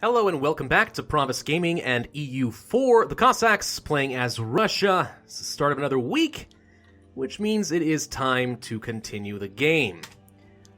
Hello and welcome back to Pravus Gaming and EU4, the Cossacks playing as Russia. It's the start of another week, which means it is time to continue the game.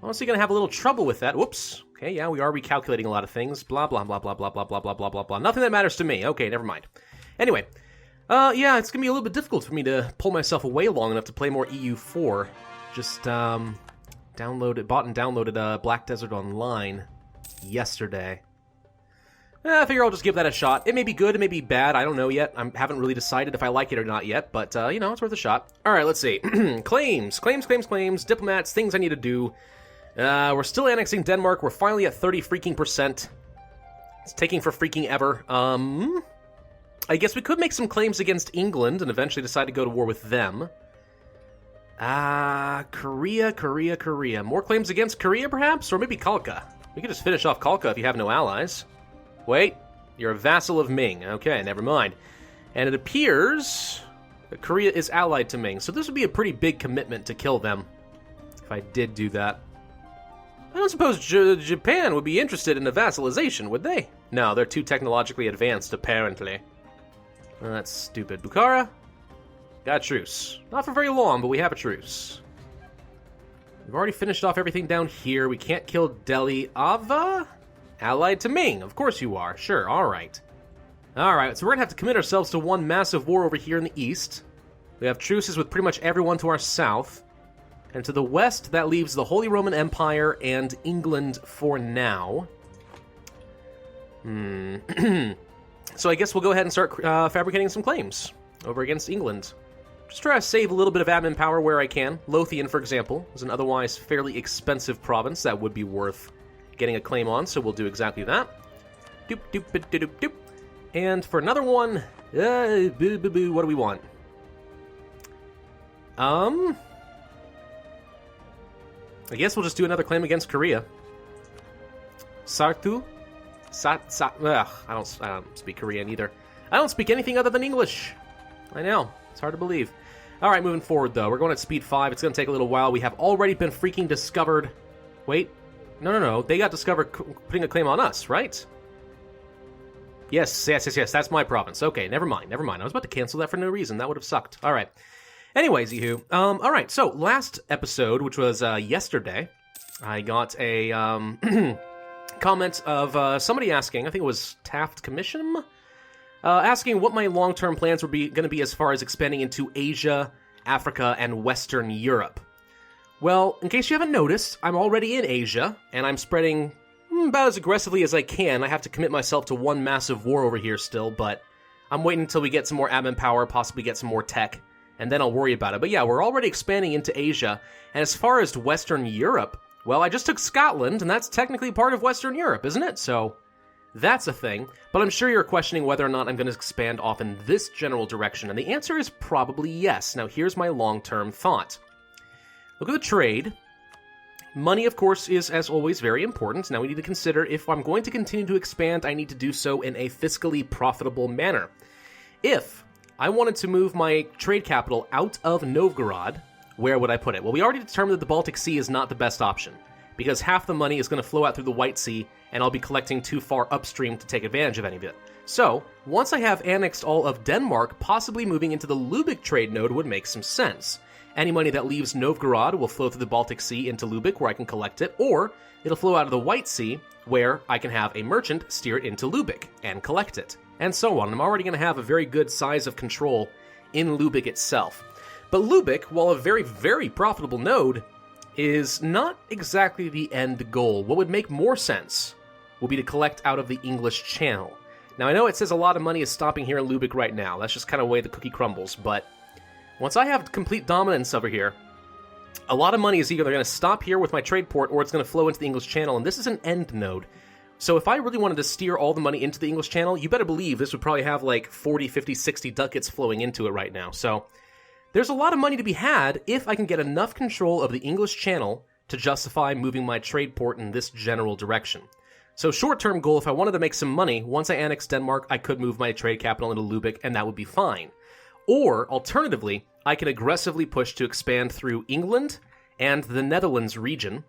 Honestly, gonna have a little trouble with that. Whoops. Okay, yeah, we are recalculating a lot of things. Blah, blah, blah, blah, blah, blah, blah, blah, blah, blah, blah. Nothing that matters to me. Okay, never mind. Anyway, yeah, it's gonna be a little bit difficult for me to pull myself away long enough to play more EU4. Just, bought and downloaded Black Desert Online yesterday. I figure I'll just give that a shot. It may be good, it may be bad, I don't know yet. I haven't really decided if I like it or not yet, but, you know, it's worth a shot. Alright, let's see. Claims, diplomats, things I need to do. We're still annexing Denmark, we're finally at 30 freaking %. It's taking for freaking ever. I guess we could make some claims against England and eventually decide to go to war with them. Korea. More claims against Korea, perhaps? Or maybe Khalkha. We could just finish off Khalkha if you have no allies. Wait, you're a vassal of Ming. Okay, never mind. And it appears that Korea is allied to Ming, so this would be a pretty big commitment to kill them, if I did do that. I don't suppose Japan would be interested in a vassalization, would they? No, they're too technologically advanced, apparently. Well, that's stupid. Bukhara? Got a truce. Not for very long, but we have a truce. We've already finished off everything down here. We can't kill Delhi. Ava? Allied to Ming. Of course you are. Sure, alright. Alright, so we're gonna have to commit ourselves to one massive war over here in the east. We have truces with pretty much everyone to our south. And to the west, that leaves the Holy Roman Empire and England for now. So I guess we'll go ahead and start fabricating some claims over against England. Just try to save a little bit of admin power where I can. Lothian, for example, is an otherwise fairly expensive province that would be worth getting a claim on, so we'll do exactly that. Doop, doop, doop, doop, doop. And for another one, what do we want? I guess we'll just do another claim against Korea. Sartu? I don't speak Korean either. I don't speak anything other than English. I know, it's hard to believe. Alright, moving forward though, we're going at speed 5, it's going to take a little while. We have already been freaking discovered. Wait. No. They got discovered putting a claim on us, right? Yes. That's my province. Okay, never mind. I was about to cancel that for no reason. That would have sucked. All right. Anyways, Yehu. All right. So last episode, which was yesterday, I got a comment of somebody asking. I think it was Taft Commission, asking what my long-term plans were going to be as far as expanding into Asia, Africa, and Western Europe. Well, in case you haven't noticed, I'm already in Asia, and I'm spreading about as aggressively as I can. I have to commit myself to one massive war over here still, but I'm waiting until we get some more admin power, possibly get some more tech, and then I'll worry about it. But yeah, we're already expanding into Asia, and as far as Western Europe, well, I just took Scotland, and that's technically part of Western Europe, isn't it? So that's a thing, but I'm sure you're questioning whether or not I'm going to expand off in this general direction, and the answer is probably yes. Now, here's my long-term thought. Look at the trade. Money, of course, is, as always, very important. Now we need to consider if I'm going to continue to expand, I need to do so in a fiscally profitable manner. If I wanted to move my trade capital out of Novgorod, where would I put it? Well, we already determined that the Baltic Sea is not the best option, because half the money is going to flow out through the White Sea, and I'll be collecting too far upstream to take advantage of any of it. So, once I have annexed all of Denmark, possibly moving into the Lubeck trade node would make some sense. Any money that leaves Novgorod will flow through the Baltic Sea into Lubeck, where I can collect it, or it'll flow out of the White Sea, where I can have a merchant steer it into Lubeck and collect it, and so on. I'm already going to have a very good size of control in Lubeck itself. But Lubeck, while a very, very profitable node, is not exactly the end goal. What would make more sense will be to collect out of the English Channel. Now, I know it says a lot of money is stopping here in Lubeck right now. That's just kind of the way the cookie crumbles, but once I have complete dominance over here, a lot of money is either going to stop here with my trade port or it's going to flow into the English Channel, and this is an end node. So if I really wanted to steer all the money into the English Channel, you better believe this would probably have like 40, 50, 60 ducats flowing into it right now. So there's a lot of money to be had if I can get enough control of the English Channel to justify moving my trade port in this general direction. So short-term goal, if I wanted to make some money, once I annex Denmark, I could move my trade capital into Lubeck, and that would be fine. Or, alternatively, I can aggressively push to expand through England and the Netherlands region,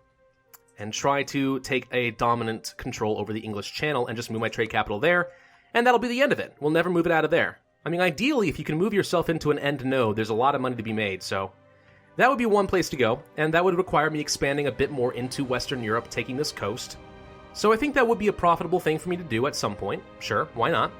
and try to take a dominant control over the English Channel and just move my trade capital there, and that'll be the end of it. We'll never move it out of there. I mean, ideally, if you can move yourself into an end node, there's a lot of money to be made, so that would be one place to go, and that would require me expanding a bit more into Western Europe, taking this coast. So I think that would be a profitable thing for me to do at some point. Sure, why not?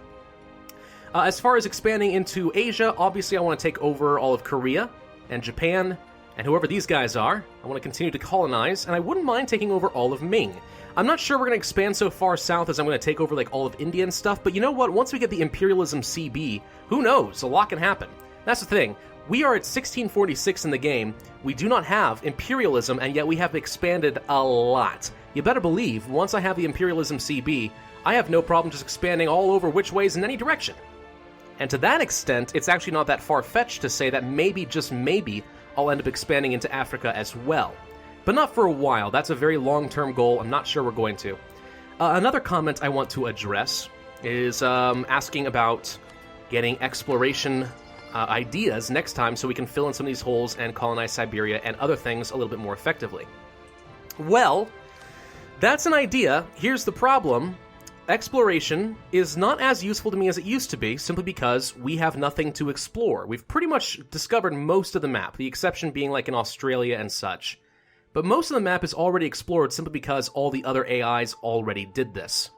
As far as expanding into Asia, obviously I want to take over all of Korea and Japan, and whoever these guys are. I want to continue to colonize, and I wouldn't mind taking over all of Ming. I'm not sure we're going to expand so far south as I'm going to take over like all of India and stuff, but you know what? Once we get the Imperialism CB, who knows? A lot can happen. That's the thing. We are at 1646 in the game. We do not have Imperialism, and yet we have expanded a lot. You better believe, once I have the Imperialism CB, I have no problem just expanding all over which ways in any direction. And to that extent, it's actually not that far-fetched to say that maybe, just maybe, I'll end up expanding into Africa as well. But not for a while. That's a very long-term goal. I'm not sure we're going to. Another comment I want to address is asking about getting exploration ideas next time so we can fill in some of these holes and colonize Siberia and other things a little bit more effectively. Well, that's an idea. Here's the problem. Exploration is not as useful to me as it used to be, simply because we have nothing to explore. We've pretty much discovered most of the map, the exception being like in Australia and such. But most of the map is already explored simply because all the other AIs already did this.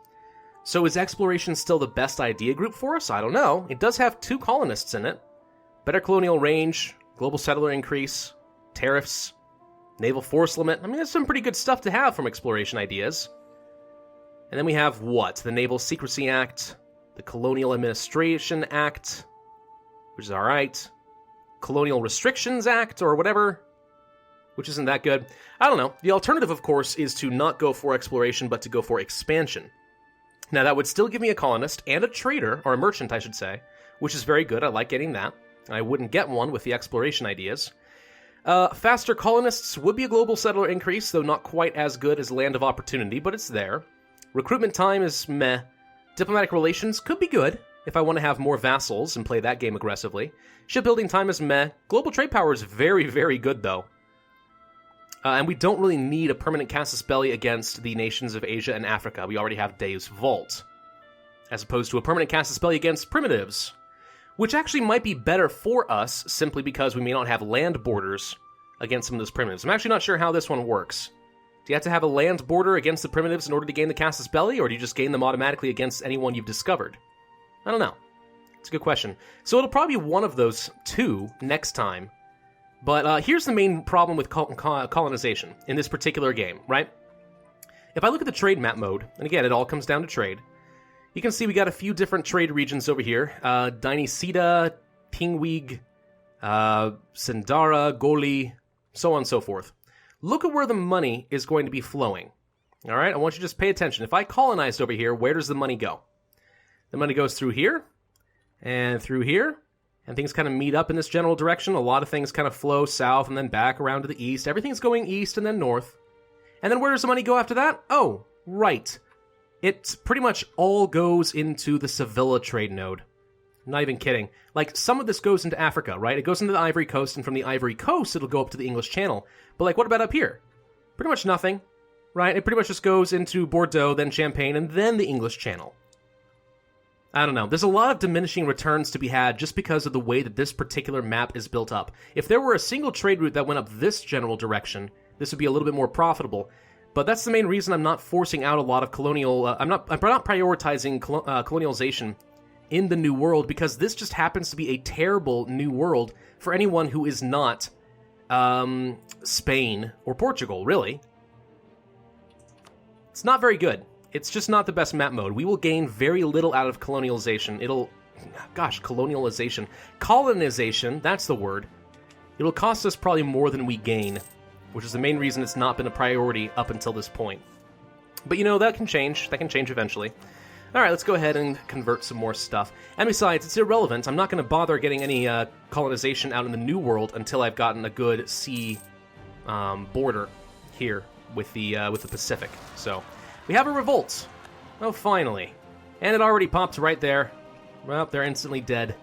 So is exploration still the best idea group for us? I don't know. It does have 2 colonists in it. Better colonial range, global settler increase, tariffs, naval force limit. I mean, there's some pretty good stuff to have from exploration ideas. And then we have what? The Naval Secrecy Act, the Colonial Administration Act, which is alright, Colonial Restrictions Act, or whatever, which isn't that good. I don't know. The alternative, of course, is to not go for exploration, but to go for expansion. Now, that would still give me a colonist and a trader, or a merchant, I should say, which is very good. I like getting that. I wouldn't get one with the exploration ideas. Faster colonists would be a global settler increase, though not quite as good as Land of Opportunity, but it's there. Recruitment time is meh. Diplomatic relations could be good if I want to have more vassals and play that game aggressively. Shipbuilding time is meh. Global trade power is very, very good, though. And we don't really need a permanent casus belli against the nations of Asia and Africa. We already have Deus Vult, as opposed to a permanent casus belli against primitives, which actually might be better for us simply because we may not have land borders against some of those primitives. I'm actually not sure how this one works. Do you have to have a land border against the primitives in order to gain the casus belli, or do you just gain them automatically against anyone you've discovered? I don't know. It's a good question. So it'll probably be one of those 2 next time. But here's the main problem with colonization in this particular game, right? If I look at the trade map mode, and again, it all comes down to trade, you can see we got a few different trade regions over here. Dainisida, Pingwig, Sindara, Goli, so on and so forth. Look at where the money is going to be flowing. All right, I want you to just pay attention. If I colonized over here, where does the money go? The money goes through here, and things kind of meet up in this general direction. A lot of things kind of flow south and then back around to the east. Everything's going east and then north. And then where does the money go after that? Oh, right. It pretty much all goes into the Sevilla trade node. I'm not even kidding. Like, some of this goes into Africa, right? It goes into the Ivory Coast, and from the Ivory Coast, it'll go up to the English Channel. But, like, what about up here? Pretty much nothing, right? It pretty much just goes into Bordeaux, then Champagne, and then the English Channel. I don't know. There's a lot of diminishing returns to be had just because of the way that this particular map is built up. If there were a single trade route that went up this general direction, this would be a little bit more profitable. But that's the main reason I'm not forcing out a lot of colonial... I'm not prioritizing colonialization in the New World, because this just happens to be a terrible New World for anyone who is not Spain or Portugal, really. It's not very good. It's just not the best map mode. We will gain very little out of colonialization. Colonialization. Colonization, that's the word. It'll cost us probably more than we gain, which is the main reason it's not been a priority up until this point. But, you know, that can change. That can change eventually. Alright, let's go ahead and convert some more stuff. And besides, it's irrelevant. I'm not going to bother getting any colonization out in the New World until I've gotten a good sea border here with the Pacific. So, we have a revolt. Oh, finally. And it already popped right there. Well, they're instantly dead.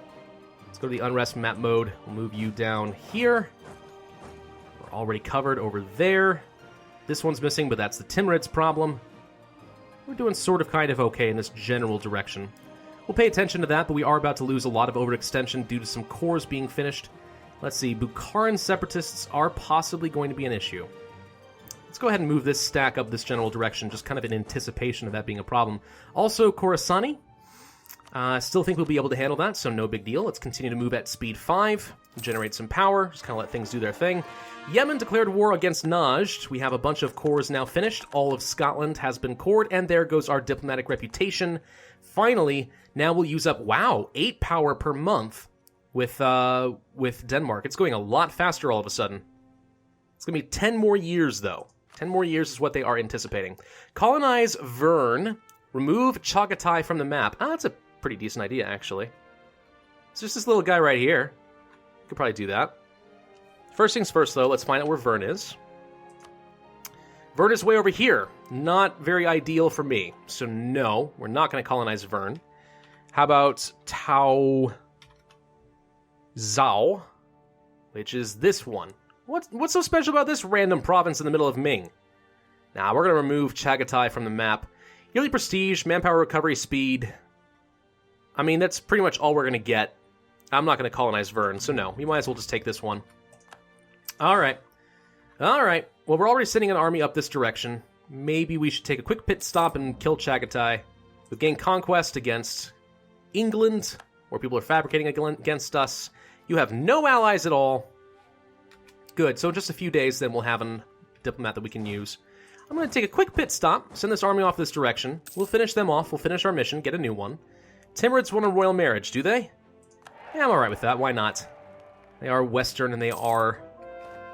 Let's go to the unrest map mode. We'll move you down here. We're already covered over there. This one's missing, but that's the Timurids problem. We're doing sort of kind of okay in this general direction. We'll pay attention to that, but we are about to lose a lot of overextension due to some cores being finished. Let's see, Bukharan separatists are possibly going to be an issue. Let's go ahead and move this stack up this general direction, just kind of in anticipation of that being a problem. Also, Khorassani. I still think we'll be able to handle that, so no big deal. Let's continue to move at speed 5, generate some power, just kind of let things do their thing. Yemen declared war against Najd. We have a bunch of cores now finished. All of Scotland has been cored, and there goes our diplomatic reputation. Finally, now we'll use up, wow, 8 power per month with Denmark. It's going a lot faster all of a sudden. It's going to be 10 more years, though. 10 more years is what they are anticipating. Colonize Vern. Remove Chagatai from the map. Ah, that's a pretty decent idea, actually. It's just this little guy right here. Could probably do that. First things first, though, let's find out where Vern is. Vern is way over here. Not very ideal for me. So no, we're not going to colonize Vern. How about Tao Zhao, which is this one. What's so special about this random province in the middle of Ming? Now, we're going to remove Chagatai from the map. Yearly prestige, manpower recovery speed. I mean, that's pretty much all we're going to get. I'm not going to colonize Vern, so no. We might as well just take this one. Alright. Alright. Well, we're already sending an army up this direction. Maybe we should take a quick pit stop and kill Chagatai. We've gained conquest against England, where people are fabricating against us. You have no allies at all. Good. So in just a few days, then we'll have a diplomat that we can use. I'm going to take a quick pit stop, send this army off this direction. We'll finish them off. We'll finish our mission, get a new one. Timurids want a royal marriage, do they? Yeah, I'm alright with that. Why not? They are Western and they are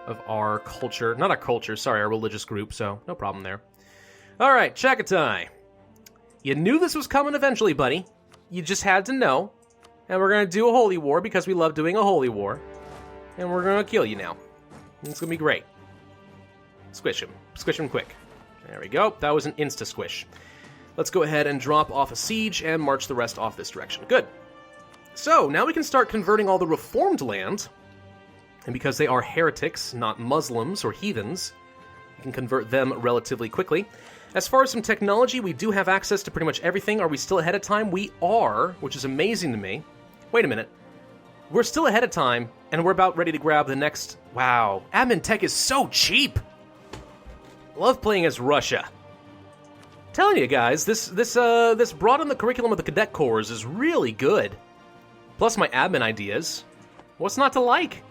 of our culture. Not our culture, sorry, our religious group, so no problem there. Alright, Chagatai. You knew this was coming eventually, buddy. You just had to know. And we're going to do a holy war because we love doing a holy war. And we're going to kill you now. It's going to be great. Squish him. Squish him quick. There we go. That was an insta-squish. Let's go ahead and drop off a siege and march the rest off this direction. Good. So, now we can start converting all the reformed land. And because they are heretics, not Muslims or heathens, we can convert them relatively quickly. As far as some technology, we do have access to pretty much everything. Are we still ahead of time? We are, which is amazing to me. Wait a minute. We're still ahead of time, and we're about ready to grab the next... Wow. Admin tech is so cheap! Love playing as Russia. Telling you guys, this brought in the curriculum of the cadet corps is really good. Plus my admin ideas. What's not to like?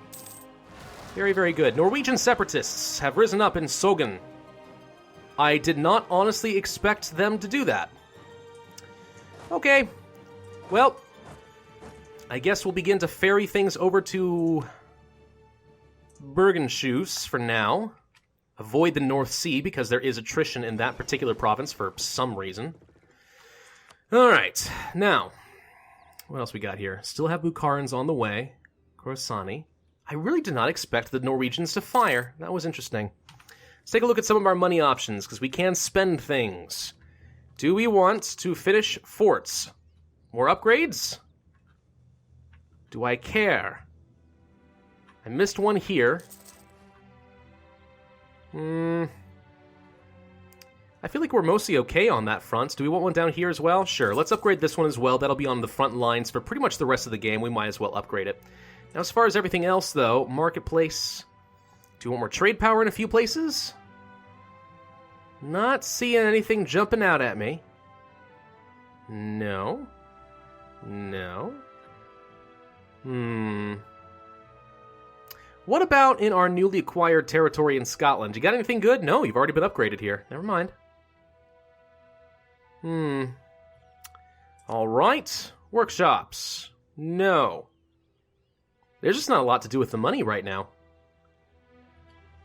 Very, very good. Norwegian separatists have risen up in Sogan. I did not honestly expect them to do that. Okay. Well, I guess we'll begin to ferry things over to Bergenschus for now. Avoid the North Sea because there is attrition in that particular province for some reason. Alright, now, what else we got here? Still have Bukharans on the way. Khorassani. I really did not expect the Norwegians to fire. That was interesting. Let's take a look at some of our money options because we can spend things. Do we want to finish forts? More upgrades? Do I care? I missed one here. I feel like we're mostly okay on that front. Do we want one down here as well? Sure, let's upgrade this one as well. That'll be on the front lines for pretty much the rest of the game. We might as well upgrade it. Now, as far as everything else, though, marketplace. Do you want more trade power in a few places? Not seeing anything jumping out at me. No. No. What about in our newly acquired territory in Scotland? You got anything good? No, you've already been upgraded here. Never mind. Alright. Workshops. No. There's just not a lot to do with the money right now.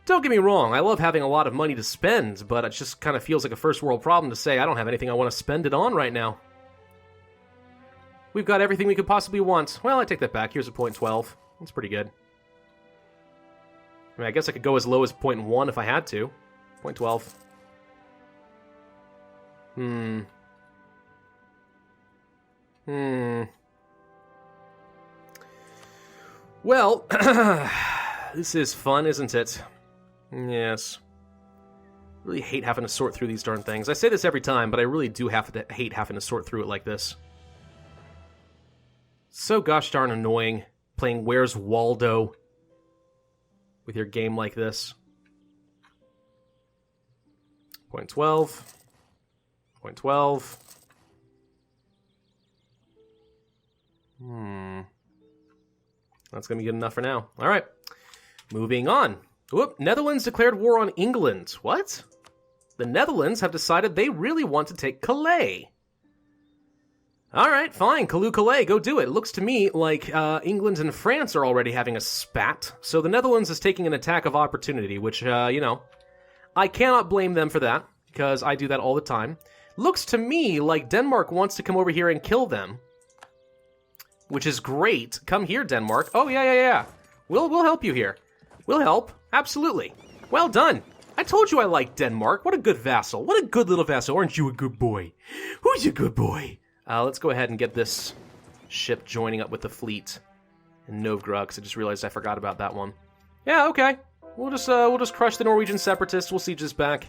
Don't get me wrong, I love having a lot of money to spend, but it just kind of feels like a first world problem to say I don't have anything I want to spend it on right now. We've got everything we could possibly want. Well, I take that back. Here's a 0.12. That's pretty good. I mean, I guess I could go as low as 0.1 if I had to. 0.12. Well, this is fun, isn't it? Yes. Really hate having to sort through these darn things. I say this every time, but I really do hate having to sort through it like this. So gosh darn annoying playing Where's Waldo with your game like this. Point 12. Point 12. That's going to be good enough for now. All right. Moving on. Whoop. Netherlands declared war on England. What? The Netherlands have decided they really want to take Calais. All right, fine. Calais, go do it. It looks to me like England and France are already having a spat. So the Netherlands is taking an attack of opportunity, which, you know, I cannot blame them for that, because I do that all the time. Looks to me like Denmark wants to come over here and kill them, which is great. Come here, Denmark. Oh, yeah. We'll help you here. We'll help. Absolutely. Well done. I told you I liked Denmark. What a good vassal. What a good little vassal. Aren't you a good boy? Who's a good boy? Let's go ahead and get this ship joining up with the fleet in Novgorod, because I just realized I forgot about that one. Yeah, okay. We'll just crush the Norwegian separatists. We'll siege this back.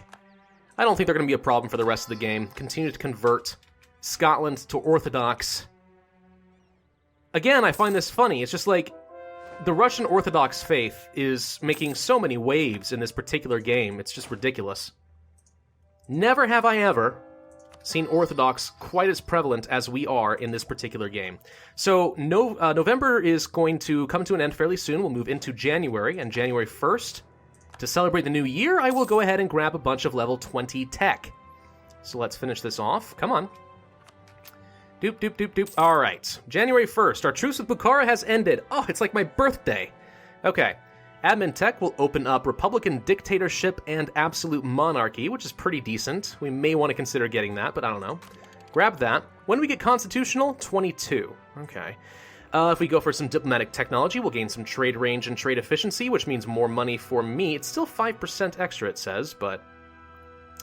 I don't think they're going to be a problem for the rest of the game. Continue to convert Scotland to Orthodox. Again, I find this funny. It's just like the Russian Orthodox faith is making so many waves in this particular game. It's just ridiculous. Never have I ever seen Orthodox quite as prevalent as we are in this particular game. So November is going to come to an end fairly soon. We'll move into January, and January 1st, to celebrate the new year, I will go ahead and grab a bunch of level 20 tech. So let's finish this off. Come on. Doop. All right. January 1st, our truce with Bukhara has ended. Oh, it's like my birthday. Okay. Admin tech will open up Republican dictatorship and absolute monarchy, which is pretty decent. We may want to consider getting that, but I don't know. Grab that. When do we get constitutional? 22. Okay. If we go for some diplomatic technology, we'll gain some trade range and trade efficiency, which means more money for me. It's still 5% extra, it says, but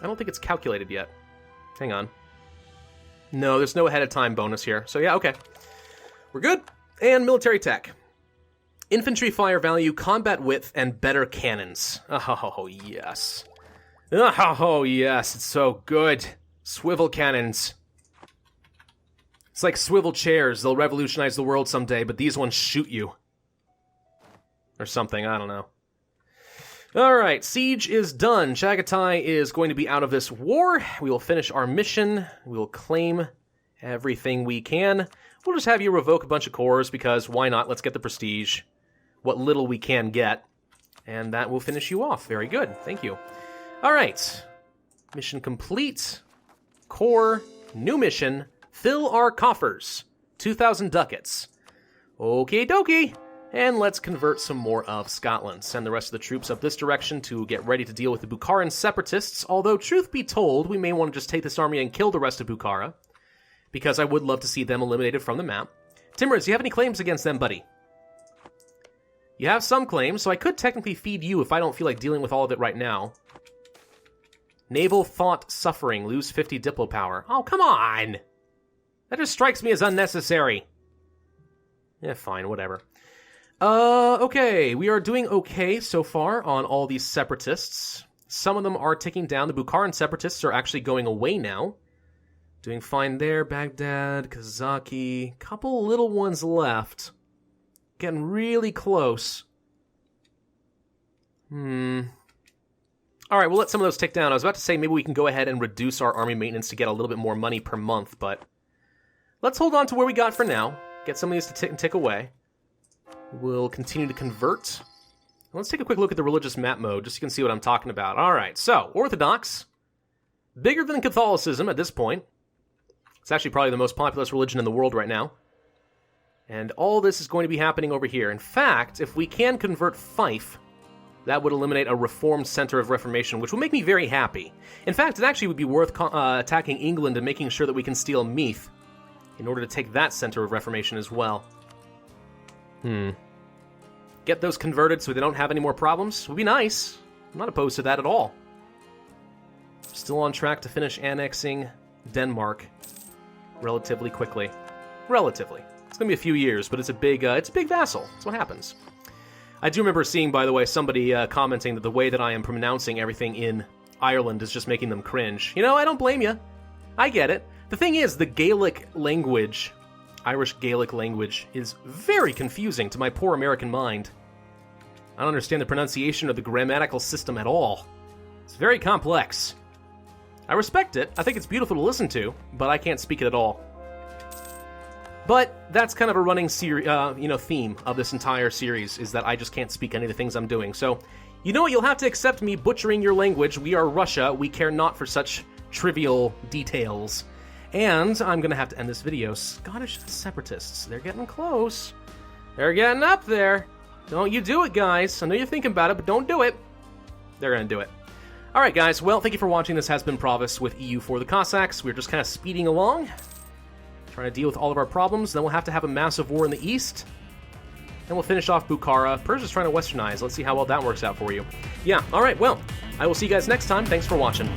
I don't think it's calculated yet. Hang on. No, there's no ahead of time bonus here. So yeah, okay. We're good. And military tech. Infantry fire value, combat width, and better cannons. Oh, yes. Oh, yes, it's so good. Swivel cannons. It's like swivel chairs. They'll revolutionize the world someday, but these ones shoot you. Or something, I don't know. Alright, siege is done. Chagatai is going to be out of this war. We will finish our mission. We will claim everything we can. We'll just have you revoke a bunch of cores, because why not? Let's get the prestige. What little we can get. And that will finish you off. Very good. Thank you. Alright. Mission complete. Core. New mission. Fill our coffers. 2,000 ducats. Okie dokie. And let's convert some more of Scotland. Send the rest of the troops up this direction to get ready to deal with the Bukharan separatists. Although, truth be told, we may want to just take this army and kill the rest of Bukhara, because I would love to see them eliminated from the map. Timurz, do you have any claims against them, buddy? You have some claims, so I could technically feed you if I don't feel like dealing with all of it right now. Naval thought suffering. Lose 50 diplo power. Oh, come on! That just strikes me as unnecessary. Yeah, fine, whatever. Okay, we are doing okay so far on all these separatists. Some of them are taking down. The Bukharan separatists are actually going away now. Doing fine there. Baghdad, Kazaki, couple little ones left. Getting really close. Alright, we'll let some of those tick down. I was about to say maybe we can go ahead and reduce our army maintenance to get a little bit more money per month, but let's hold on to where we got for now. Get some of these to tick away. We'll continue to convert. Let's take a quick look at the religious map mode, just so you can see what I'm talking about. Alright, so, Orthodox. Bigger than Catholicism at this point. It's actually probably the most populous religion in the world right now. And all this is going to be happening over here. In fact, if we can convert Fife, that would eliminate a reformed center of reformation, which will make me very happy. In fact, it actually would be worth attacking England and making sure that we can steal Meath in order to take that center of reformation as well. Get those converted so they don't have any more problems would be nice. I'm not opposed to that at all. Still on track to finish annexing Denmark relatively quickly. Relatively. It's going to be a few years, but it's a big vassal. That's what happens. I do remember seeing, by the way, somebody commenting that the way that I am pronouncing everything in Ireland is just making them cringe. You know, I don't blame you. I get it. The thing is, the Gaelic language, Irish Gaelic language, is very confusing to my poor American mind. I don't understand the pronunciation or the grammatical system at all. It's very complex. I respect it. I think it's beautiful to listen to, but I can't speak it at all. But that's kind of a running theme of this entire series, is that I just can't speak any of the things I'm doing. So, you know what? You'll have to accept me butchering your language. We are Russia. We care not for such trivial details. And I'm going to have to end this video. Scottish separatists. They're getting close. They're getting up there. Don't you do it, guys. I know you're thinking about it, but don't do it. They're going to do it. All right, guys. Well, thank you for watching. This has been Pravus with EU for the Cossacks. We're just kind of speeding along, trying to deal with all of our problems. Then we'll have to have a massive war in the east. Then we'll finish off Bukhara. Persia's trying to westernize. Let's see how well that works out for you. Yeah, all right, well, I will see you guys next time. Thanks for watching.